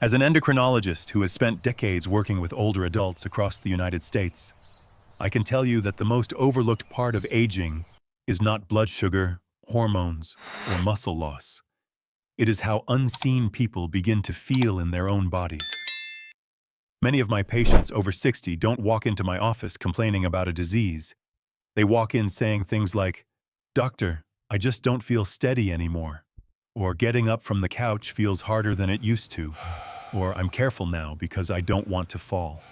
As an endocrinologist who has spent decades working with older adults across the United States, I can tell you that the most overlooked part of aging is not blood sugar, hormones, or muscle loss. It is how unseen people begin to feel in their own bodies. Many of my patients over 60 don't walk into my office complaining about a disease. They walk in saying things like, "Doctor, I just don't feel steady anymore," or "Getting up from the couch feels harder than it used to," or "I'm careful now because I don't want to fall."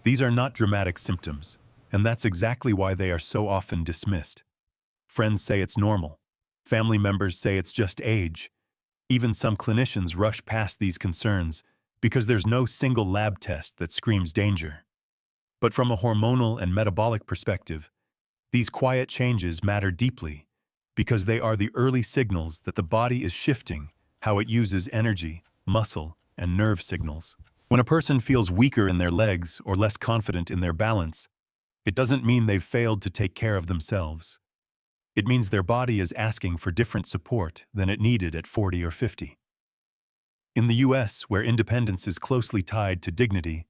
These are not dramatic symptoms, and that's exactly why they are so often dismissed. Friends say it's normal. Family members say it's just age. Even some clinicians rush past these concerns because there's no single lab test that screams danger. But from a hormonal and metabolic perspective, these quiet changes matter deeply because they are the early signals that the body is shifting how it uses energy, muscle, and nerve signals. When a person feels weaker in their legs or less confident in their balance, it doesn't mean they've failed to take care of themselves. It means their body is asking for different support than it needed at 40 or 50. In the US, where independence is closely tied to dignity,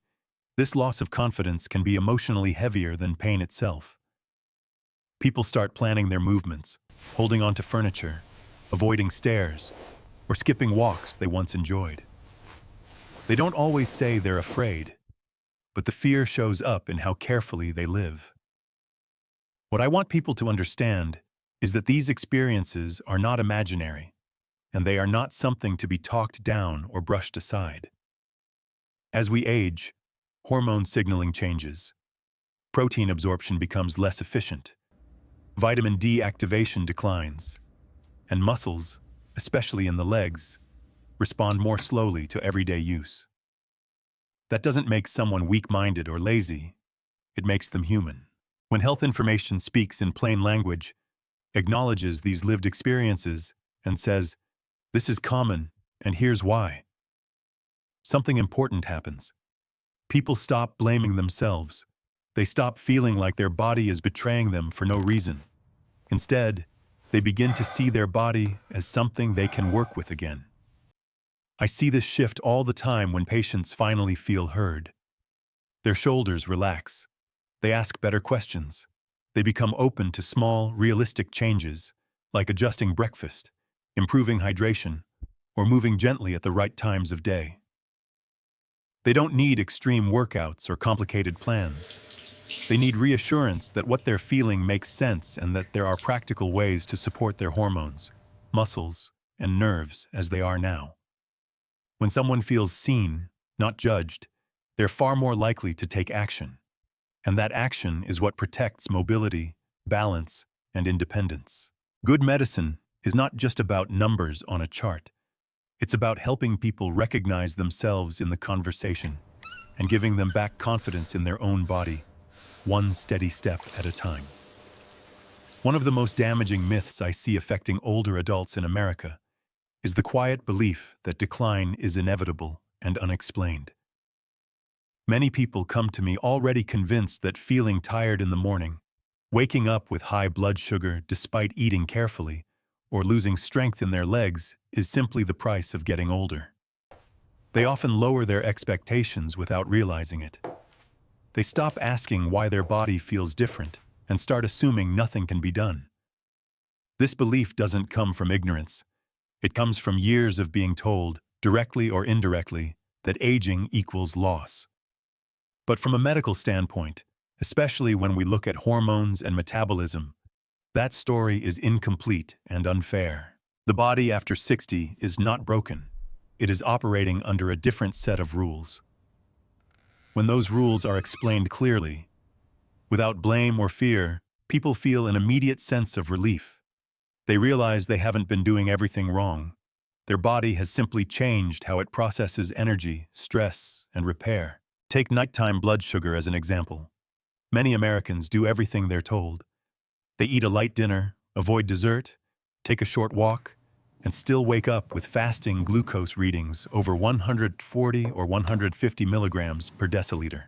this loss of confidence can be emotionally heavier than pain itself. People start planning their movements, holding onto furniture, avoiding stairs, or skipping walks they once enjoyed. They don't always say they're afraid, but the fear shows up in how carefully they live. What I want people to understand is that these experiences are not imaginary, and they are not something to be talked down or brushed aside. As we age, hormone signaling changes. Protein absorption becomes less efficient. Vitamin D activation declines. And muscles, especially in the legs, respond more slowly to everyday use. That doesn't make someone weak-minded or lazy. It makes them human. When health information speaks in plain language, acknowledges these lived experiences, and says, "This is common, and here's why," something important happens. People stop blaming themselves. They stop feeling like their body is betraying them for no reason. Instead, they begin to see their body as something they can work with again. I see this shift all the time when patients finally feel heard. Their shoulders relax. They ask better questions. They become open to small, realistic changes, like adjusting breakfast, improving hydration, or moving gently at the right times of day. They don't need extreme workouts or complicated plans. They need reassurance that what they're feeling makes sense and that there are practical ways to support their hormones, muscles, and nerves as they are now. When someone feels seen, not judged, they're far more likely to take action. And that action is what protects mobility, balance, and independence. Good medicine is not just about numbers on a chart. It's about helping people recognize themselves in the conversation and giving them back confidence in their own body, one steady step at a time. One of the most damaging myths I see affecting older adults in America is the quiet belief that decline is inevitable and unexplained. Many people come to me already convinced that feeling tired in the morning, waking up with high blood sugar despite eating carefully, or losing strength in their legs is simply the price of getting older. They often lower their expectations without realizing it. They stop asking why their body feels different and start assuming nothing can be done. This belief doesn't come from ignorance. It comes from years of being told, directly or indirectly, that aging equals loss. But from a medical standpoint, especially when we look at hormones and metabolism, that story is incomplete and unfair. The body after 60 is not broken. It is operating under a different set of rules. When those rules are explained clearly, without blame or fear, people feel an immediate sense of relief. They realize they haven't been doing everything wrong. Their body has simply changed how it processes energy, stress, and repair. Take nighttime blood sugar as an example. Many Americans do everything they're told. They eat a light dinner, avoid dessert, take a short walk, and still wake up with fasting glucose readings over 140 or 150 milligrams per deciliter.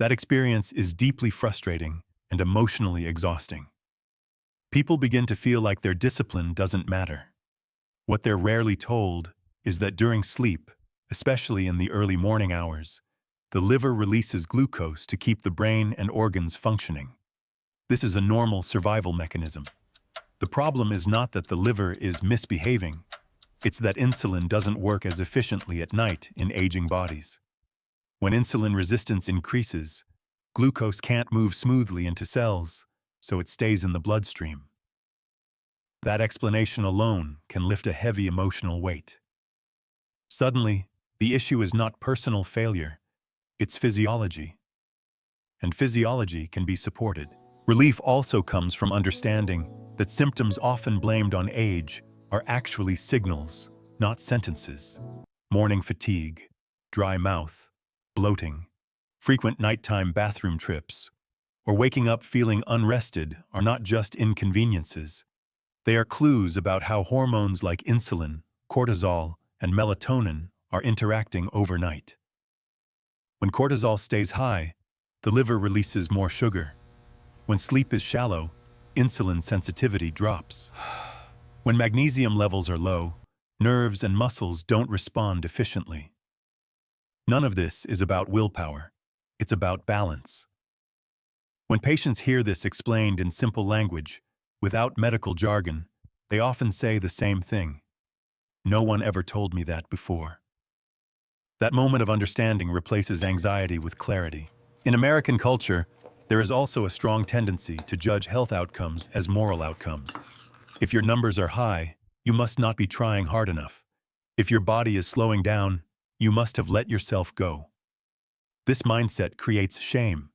That experience is deeply frustrating and emotionally exhausting. People begin to feel like their discipline doesn't matter. What they're rarely told is that during sleep, especially in the early morning hours, the liver releases glucose to keep the brain and organs functioning. This is a normal survival mechanism. The problem is not that the liver is misbehaving, it's that insulin doesn't work as efficiently at night in aging bodies. When insulin resistance increases, glucose can't move smoothly into cells, so it stays in the bloodstream. That explanation alone can lift a heavy emotional weight. Suddenly, the issue is not personal failure, it's physiology. And physiology can be supported. Relief also comes from understanding that symptoms often blamed on age are actually signals, not sentences. Morning fatigue, dry mouth, bloating, frequent nighttime bathroom trips, or waking up feeling unrested are not just inconveniences. They are clues about how hormones like insulin, cortisol, and melatonin are interacting overnight. When cortisol stays high, the liver releases more sugar. When sleep is shallow, insulin sensitivity drops. When magnesium levels are low, nerves and muscles don't respond efficiently. None of this is about willpower. It's about balance. When patients hear this explained in simple language, without medical jargon, they often say the same thing. No one ever told me that before. That moment of understanding replaces anxiety with clarity. In American culture, there is also a strong tendency to judge health outcomes as moral outcomes. If your numbers are high, you must not be trying hard enough. If your body is slowing down, you must have let yourself go. This mindset creates shame,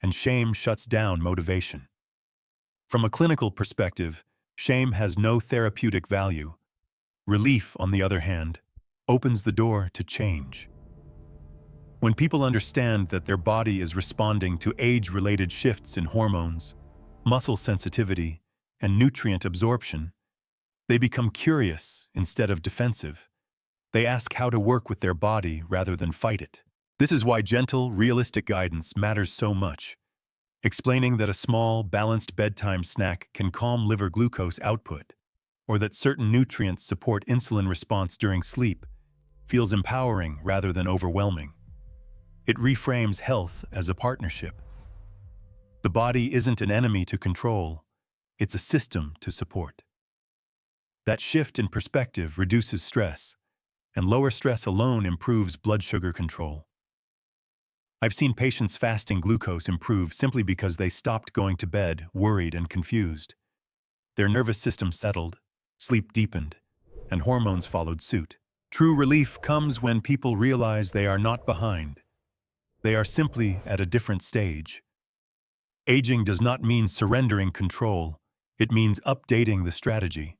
and shame shuts down motivation. From a clinical perspective, shame has no therapeutic value. Relief, on the other hand, opens the door to change. When people understand that their body is responding to age-related shifts in hormones, muscle sensitivity, and nutrient absorption, they become curious instead of defensive. They ask how to work with their body rather than fight it. This is why gentle, realistic guidance matters so much. Explaining that a small, balanced bedtime snack can calm liver glucose output, or that certain nutrients support insulin response during sleep, feels empowering rather than overwhelming. It reframes health as a partnership. The body isn't an enemy to control, it's a system to support. That shift in perspective reduces stress, and lower stress alone improves blood sugar control. I've seen patients' fasting glucose improve simply because they stopped going to bed worried and confused. Their nervous system settled, sleep deepened, and hormones followed suit. True relief comes when people realize they are not behind. They are simply at a different stage. Aging does not mean surrendering control, it means updating the strategy.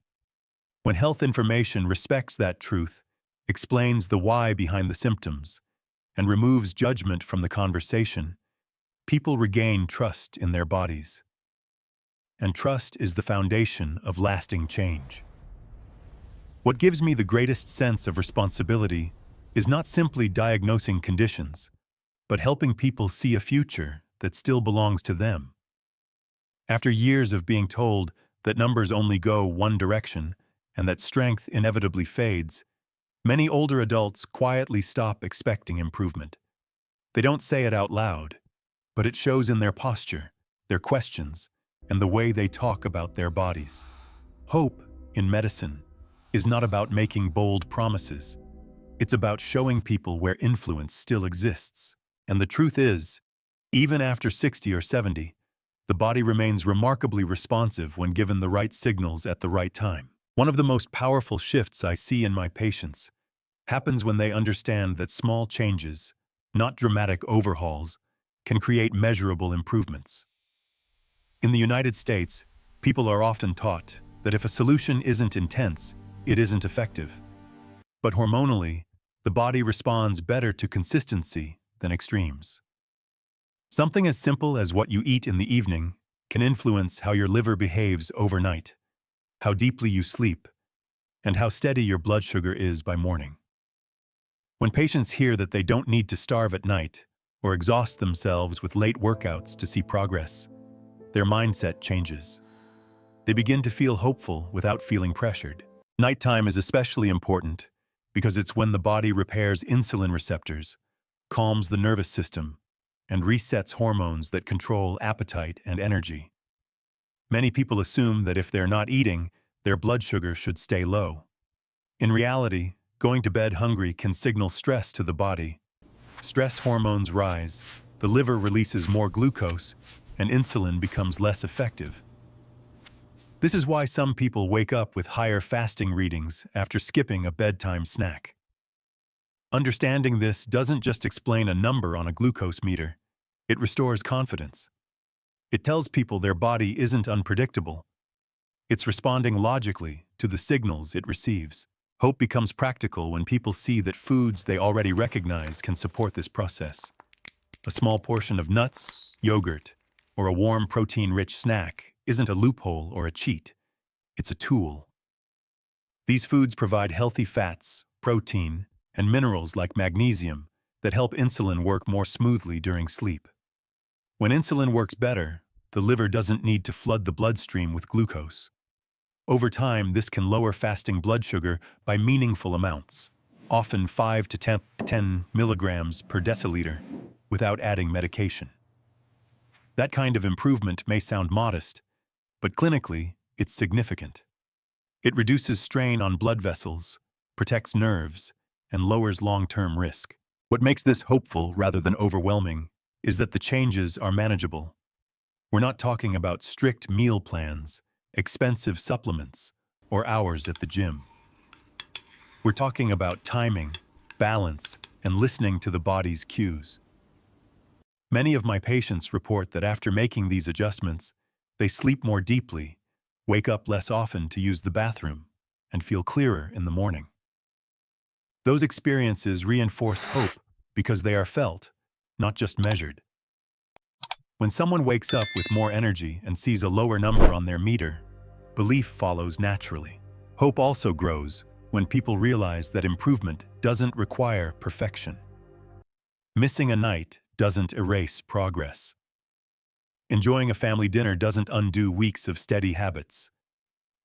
When health information respects that truth, explains the why behind the symptoms, and removes judgment from the conversation, people regain trust in their bodies. And trust is the foundation of lasting change. What gives me the greatest sense of responsibility is not simply diagnosing conditions, but helping people see a future that still belongs to them. After years of being told that numbers only go one direction and that strength inevitably fades, many older adults quietly stop expecting improvement. They don't say it out loud, but it shows in their posture, their questions, and the way they talk about their bodies. Hope, in medicine, is not about making bold promises. It's about showing people where influence still exists. And the truth is, even after 60 or 70, the body remains remarkably responsive when given the right signals at the right time. One of the most powerful shifts I see in my patients happens when they understand that small changes, not dramatic overhauls, can create measurable improvements. In the United States, people are often taught that if a solution isn't intense, it isn't effective. But hormonally, the body responds better to consistency than extremes. Something as simple as what you eat in the evening can influence how your liver behaves overnight, how deeply you sleep, and how steady your blood sugar is by morning. When patients hear that they don't need to starve at night or exhaust themselves with late workouts to see progress, their mindset changes. They begin to feel hopeful without feeling pressured. Nighttime is especially important because it's when the body repairs insulin receptors, calms the nervous system, and resets hormones that control appetite and energy. Many people assume that if they're not eating, their blood sugar should stay low. In reality, going to bed hungry can signal stress to the body. Stress hormones rise, the liver releases more glucose, and insulin becomes less effective. This is why some people wake up with higher fasting readings after skipping a bedtime snack. Understanding this doesn't just explain a number on a glucose meter. It restores confidence. It tells people their body isn't unpredictable. It's responding logically to the signals it receives. Hope becomes practical when people see that foods they already recognize can support this process. A small portion of nuts, yogurt, or a warm protein-rich snack isn't a loophole or a cheat. It's a tool. These foods provide healthy fats, protein, and minerals like magnesium that help insulin work more smoothly during sleep. When insulin works better, the liver doesn't need to flood the bloodstream with glucose. Over time, this can lower fasting blood sugar by meaningful amounts, often 5 to 10 milligrams per deciliter, without adding medication. That kind of improvement may sound modest, but clinically, it's significant. It reduces strain on blood vessels, protects nerves, and lowers long-term risk. What makes this hopeful rather than overwhelming is that the changes are manageable. We're not talking about strict meal plans, expensive supplements, or hours at the gym. We're talking about timing, balance, and listening to the body's cues. Many of my patients report that after making these adjustments, they sleep more deeply, wake up less often to use the bathroom, and feel clearer in the morning. Those experiences reinforce hope because they are felt, not just measured. When someone wakes up with more energy and sees a lower number on their meter, belief follows naturally. Hope also grows when people realize that improvement doesn't require perfection. Missing a night doesn't erase progress. Enjoying a family dinner doesn't undo weeks of steady habits.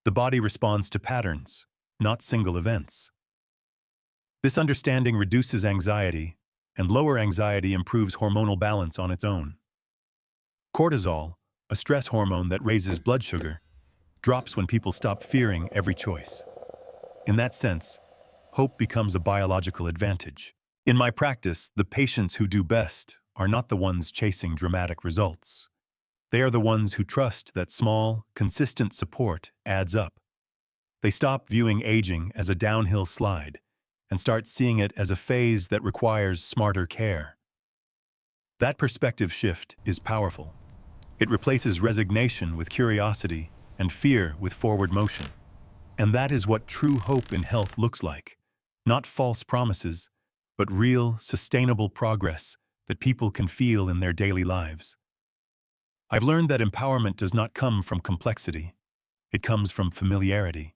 The body responds to patterns, not single events. This understanding reduces anxiety, and lower anxiety improves hormonal balance on its own. Cortisol, a stress hormone that raises blood sugar, drops when people stop fearing every choice. In that sense, hope becomes a biological advantage. In my practice, the patients who do best are not the ones chasing dramatic results. They are the ones who trust that small, consistent support adds up. They stop viewing aging as a downhill slide and start seeing it as a phase that requires smarter care. That perspective shift is powerful. It replaces resignation with curiosity and fear with forward motion. And that is what true hope in health looks like. Not false promises, but real, sustainable progress that people can feel in their daily lives. I've learned that empowerment does not come from complexity. It comes from familiarity.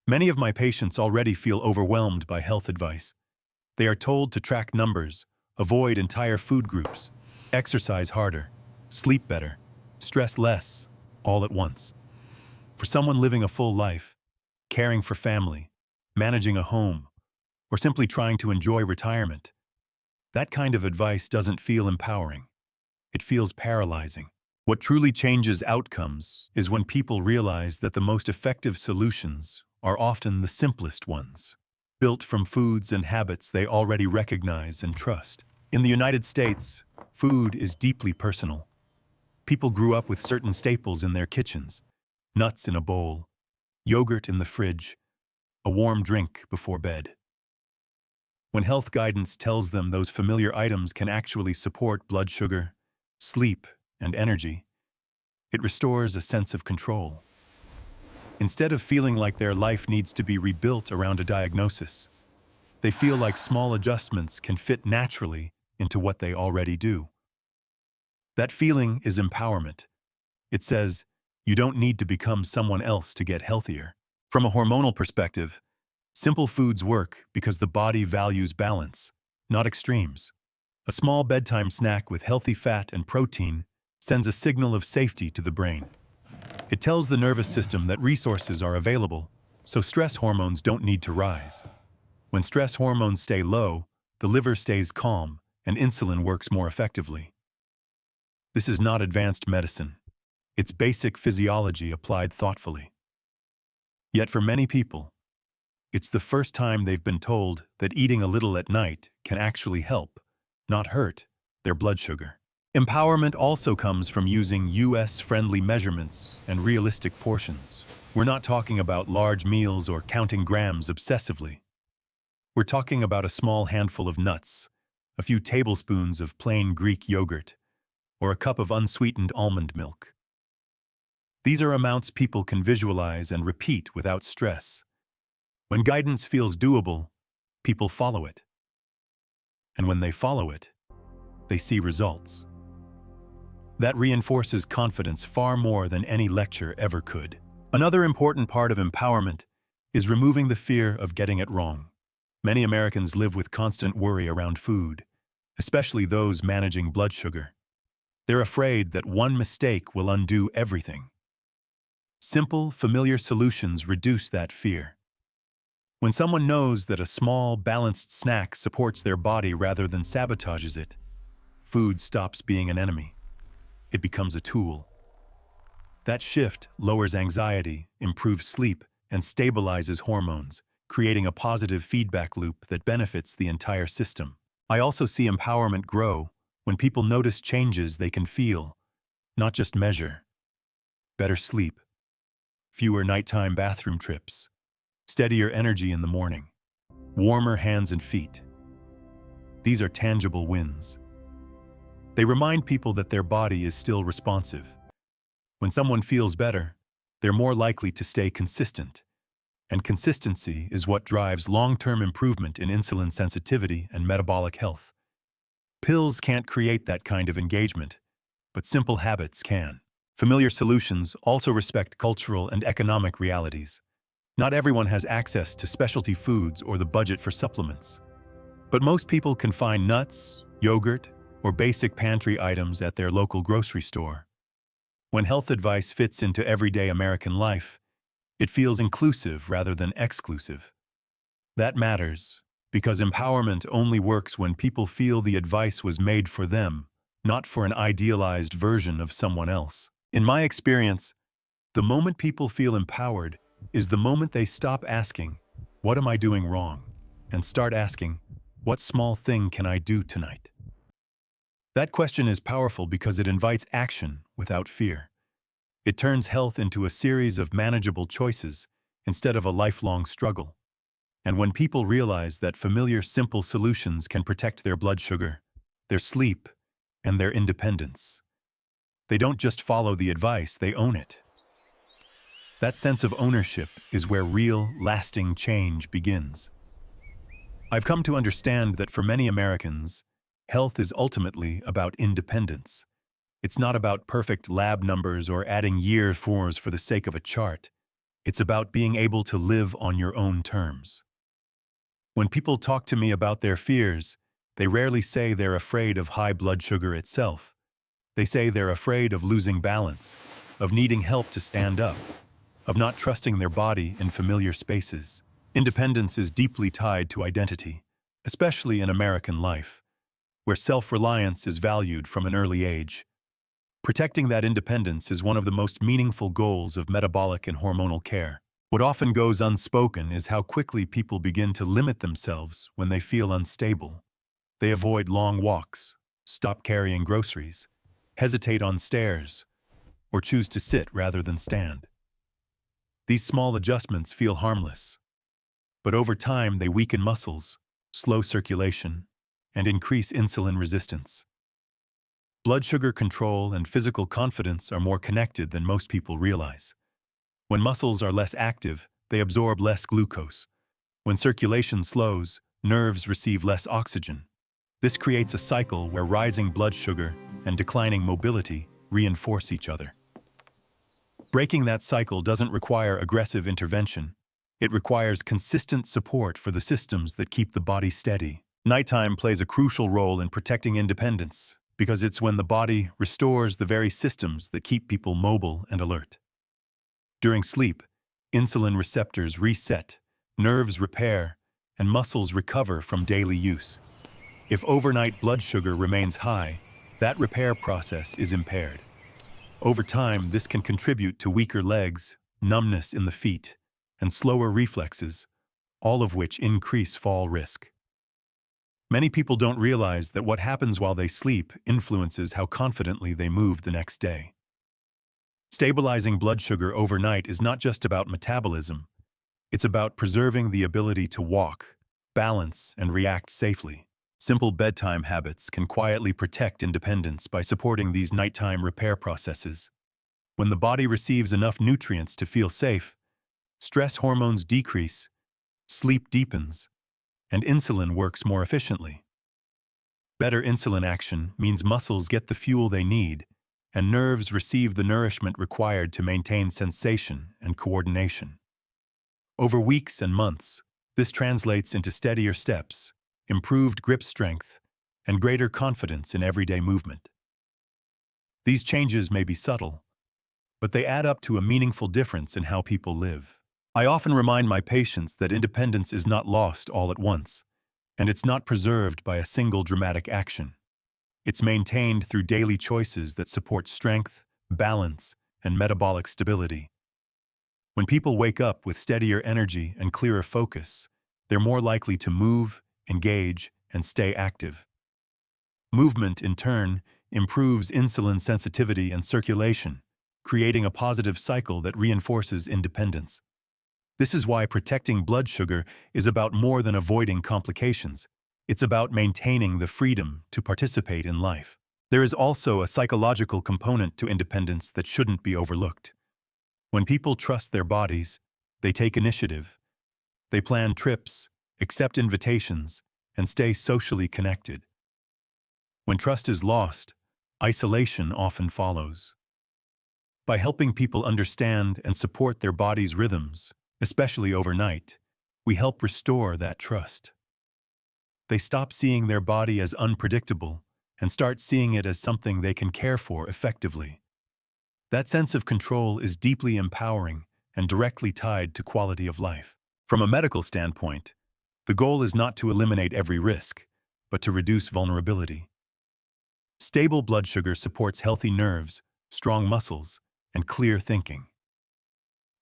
Many of my patients already feel overwhelmed by health advice. They are told to track numbers, avoid entire food groups, exercise harder, sleep better, stress less, all at once. For someone living a full life, caring for family, managing a home, or simply trying to enjoy retirement, that kind of advice doesn't feel empowering. It feels paralyzing. What truly changes outcomes is when people realize that the most effective solutions are often the simplest ones, built from foods and habits they already recognize and trust. In the United States, food is deeply personal. People grew up with certain staples in their kitchens: nuts in a bowl, yogurt in the fridge, a warm drink before bed. When health guidance tells them those familiar items can actually support blood sugar, sleep, and energy, it restores a sense of control. Instead of feeling like their life needs to be rebuilt around a diagnosis, they feel like small adjustments can fit naturally into what they already do. That feeling is empowerment. It says, you don't need to become someone else to get healthier. From a hormonal perspective, simple foods work because the body values balance, not extremes. A small bedtime snack with healthy fat and protein sends a signal of safety to the brain. It tells the nervous system that resources are available, so stress hormones don't need to rise. When stress hormones stay low, the liver stays calm and insulin works more effectively. This is not advanced medicine. It's basic physiology applied thoughtfully. Yet for many people, it's the first time they've been told that eating a little at night can actually help, not hurt, their blood sugar. Empowerment also comes from using US-friendly measurements and realistic portions. We're not talking about large meals or counting grams obsessively. We're talking about a small handful of nuts, a few tablespoons of plain Greek yogurt, or a cup of unsweetened almond milk. These are amounts people can visualize and repeat without stress. When guidance feels doable, people follow it. And when they follow it, they see results. That reinforces confidence far more than any lecture ever could. Another important part of empowerment is removing the fear of getting it wrong. Many Americans live with constant worry around food, especially those managing blood sugar. They're afraid that one mistake will undo everything. Simple, familiar solutions reduce that fear. When someone knows that a small, balanced snack supports their body rather than sabotages it, food stops being an enemy. It becomes a tool. That shift lowers anxiety, improves sleep, and stabilizes hormones, creating a positive feedback loop that benefits the entire system. I also see empowerment grow when people notice changes they can feel, not just measure. Better sleep, fewer nighttime bathroom trips, steadier energy in the morning, warmer hands and feet. These are tangible wins. They remind people that their body is still responsive. When someone feels better, they're more likely to stay consistent. And consistency is what drives long-term improvement in insulin sensitivity and metabolic health. Pills can't create that kind of engagement, but simple habits can. Familiar solutions also respect cultural and economic realities. Not everyone has access to specialty foods or the budget for supplements. But most people can find nuts, yogurt, or basic pantry items at their local grocery store. When health advice fits into everyday American life, it feels inclusive rather than exclusive. That matters, because empowerment only works when people feel the advice was made for them, not for an idealized version of someone else. In my experience, the moment people feel empowered is the moment they stop asking, "What am I doing wrong?" and start asking, "What small thing can I do tonight?" That question is powerful because it invites action without fear. It turns health into a series of manageable choices instead of a lifelong struggle. And when people realize that familiar, simple solutions can protect their blood sugar, their sleep, and their independence, they don't just follow the advice, they own it. That sense of ownership is where real, lasting change begins. I've come to understand that for many Americans, health is ultimately about independence. It's not about perfect lab numbers or adding year fours for the sake of a chart. It's about being able to live on your own terms. When people talk to me about their fears, they rarely say they're afraid of high blood sugar itself. They say they're afraid of losing balance, of needing help to stand up, of not trusting their body in familiar spaces. Independence is deeply tied to identity, especially in American life, where self-reliance is valued from an early age. Protecting that independence is one of the most meaningful goals of metabolic and hormonal care. What often goes unspoken is how quickly people begin to limit themselves when they feel unstable. They avoid long walks, stop carrying groceries, hesitate on stairs, or choose to sit rather than stand. These small adjustments feel harmless, but over time they weaken muscles, slow circulation, and increase insulin resistance. Blood sugar control and physical confidence are more connected than most people realize. When muscles are less active, they absorb less glucose. When circulation slows, nerves receive less oxygen. This creates a cycle where rising blood sugar and declining mobility reinforce each other. Breaking that cycle doesn't require aggressive intervention. It requires consistent support for the systems that keep the body steady. Nighttime plays a crucial role in protecting independence because it's when the body restores the very systems that keep people mobile and alert. During sleep, insulin receptors reset, nerves repair, and muscles recover from daily use. If overnight blood sugar remains high, that repair process is impaired. Over time, this can contribute to weaker legs, numbness in the feet, and slower reflexes, all of which increase fall risk. Many people don't realize that what happens while they sleep influences how confidently they move the next day. Stabilizing blood sugar overnight is not just about metabolism. It's about preserving the ability to walk, balance, and react safely. Simple bedtime habits can quietly protect independence by supporting these nighttime repair processes. When the body receives enough nutrients to feel safe, stress hormones decrease, sleep deepens, and insulin works more efficiently. Better insulin action means muscles get the fuel they need, and nerves receive the nourishment required to maintain sensation and coordination. Over weeks and months, this translates into steadier steps, improved grip strength, and greater confidence in everyday movement. These changes may be subtle, but they add up to a meaningful difference in how people live. I often remind my patients that independence is not lost all at once, and it's not preserved by a single dramatic action. It's maintained through daily choices that support strength, balance, and metabolic stability. When people wake up with steadier energy and clearer focus, they're more likely to move, engage, and stay active. Movement, in turn, improves insulin sensitivity and circulation, creating a positive cycle that reinforces independence. This is why protecting blood sugar is about more than avoiding complications. It's about maintaining the freedom to participate in life. There is also a psychological component to independence that shouldn't be overlooked. When people trust their bodies, they take initiative. They plan trips, accept invitations, and stay socially connected. When trust is lost, isolation often follows. By helping people understand and support their body's rhythms, especially overnight, we help restore that trust. They stop seeing their body as unpredictable and start seeing it as something they can care for effectively. That sense of control is deeply empowering and directly tied to quality of life. From a medical standpoint, the goal is not to eliminate every risk, but to reduce vulnerability. Stable blood sugar supports healthy nerves, strong muscles, and clear thinking.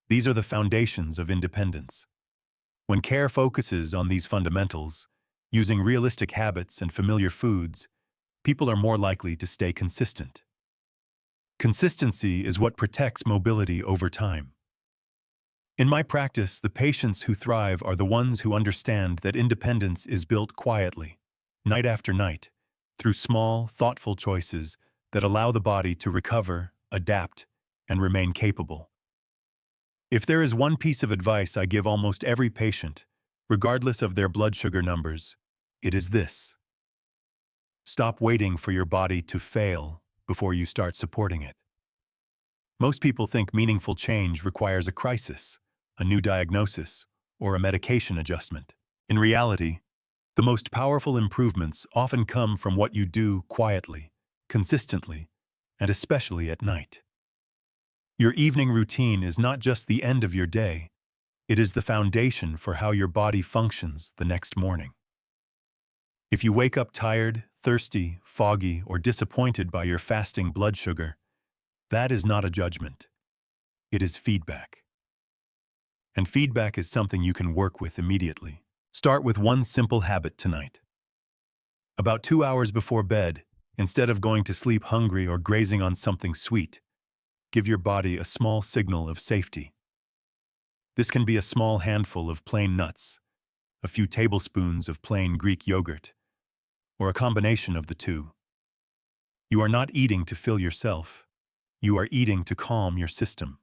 These are the foundations of independence. When care focuses on these fundamentals, using realistic habits and familiar foods, people are more likely to stay consistent. Consistency is what protects mobility over time. In my practice, the patients who thrive are the ones who understand that independence is built quietly, night after night, through small, thoughtful choices that allow the body to recover, adapt, and remain capable. If there is one piece of advice I give almost every patient, regardless of their blood sugar numbers, it is this: stop waiting for your body to fail before you start supporting it. Most people think meaningful change requires a crisis, a new diagnosis, or a medication adjustment. In reality, the most powerful improvements often come from what you do quietly, consistently, and especially at night. Your evening routine is not just the end of your day, it is the foundation for how your body functions the next morning. If you wake up tired, thirsty, foggy, or disappointed by your fasting blood sugar, that is not a judgment. It is feedback. And feedback is something you can work with immediately. Start with one simple habit tonight. About 2 hours before bed, instead of going to sleep hungry or grazing on something sweet, give your body a small signal of safety. This can be a small handful of plain nuts, a few tablespoons of plain Greek yogurt, or a combination of the two. You are not eating to fill yourself. You are eating to calm your system.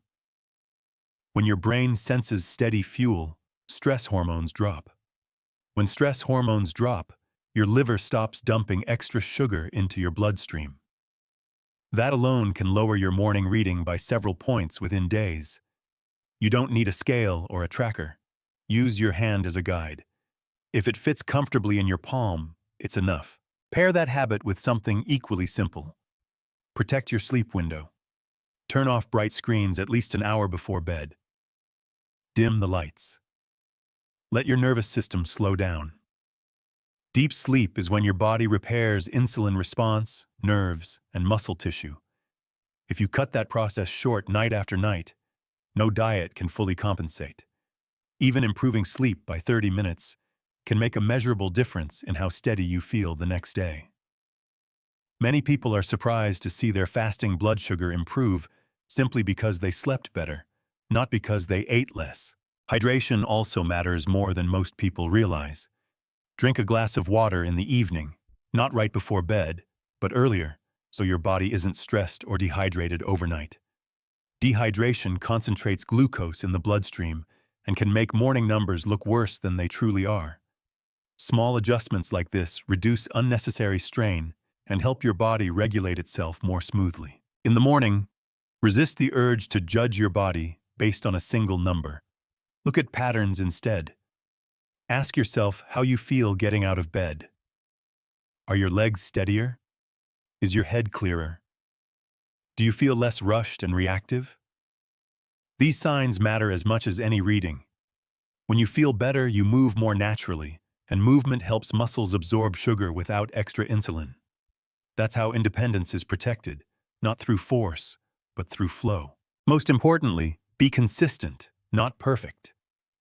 When your brain senses steady fuel, stress hormones drop. When stress hormones drop, your liver stops dumping extra sugar into your bloodstream. That alone can lower your morning reading by several points within days. You don't need a scale or a tracker. Use your hand as a guide. If it fits comfortably in your palm, it's enough. Pair that habit with something equally simple. Protect your sleep window. Turn off bright screens at least an hour before bed. Dim the lights. Let your nervous system slow down. Deep sleep is when your body repairs insulin response, nerves, and muscle tissue. If you cut that process short night after night, no diet can fully compensate. Even improving sleep by 30 minutes can make a measurable difference in how steady you feel the next day. Many people are surprised to see their fasting blood sugar improve simply because they slept better, not because they ate less. Hydration also matters more than most people realize. Drink a glass of water in the evening, not right before bed, but earlier, so your body isn't stressed or dehydrated overnight. Dehydration concentrates glucose in the bloodstream and can make morning numbers look worse than they truly are. Small adjustments like this reduce unnecessary strain and help your body regulate itself more smoothly. In the morning, resist the urge to judge your body based on a single number. Look at patterns instead. Ask yourself how you feel getting out of bed. Are your legs steadier? Is your head clearer? Do you feel less rushed and reactive? These signs matter as much as any reading. When you feel better, you move more naturally, and movement helps muscles absorb sugar without extra insulin. That's how independence is protected, not through force, but through flow. Most importantly, be consistent, not perfect.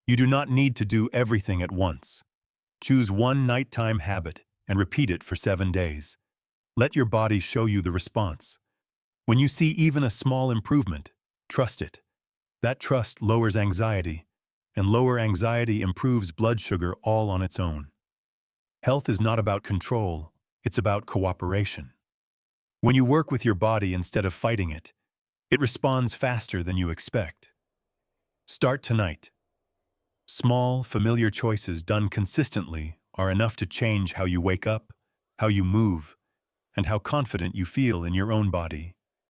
You do not need to do everything at once. Choose one nighttime habit and repeat it for 7 days. Let your body show you the response. When you see even a small improvement, trust it. That trust lowers anxiety, and lower anxiety improves blood sugar all on its own. Health is not about control, it's about cooperation. When you work with your body instead of fighting it, it responds faster than you expect. Start tonight. Small, familiar choices done consistently are enough to change how you wake up, how you move, and how confident you feel in your own body.